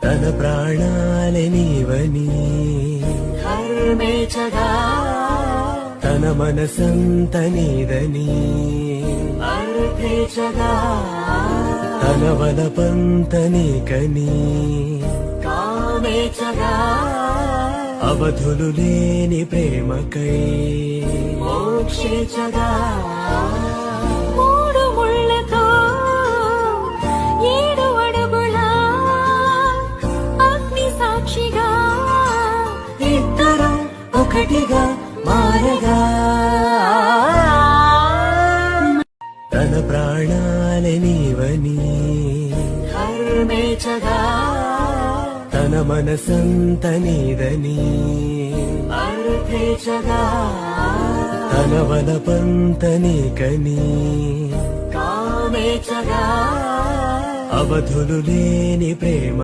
తన ప్రాణాలే నీవని హర్మేచగా తన మనసంత నీదని అర్పించగా తన వలపంత నీకని కామేచగా అవధులు లేని ప్రేమకై మోక్షించగా మూడు ముళ్ళతో 7 అడుగుల అగ్ని సాక్షిగా ఇద్దరం ఒకటిగా మారగా తన ప్రాణాలే నీవని హర్మేచగా తన మనసంత నీదని అర్పించగా తన వలపంత నీకని కామేచగా అవధులు లేని ప్రేమ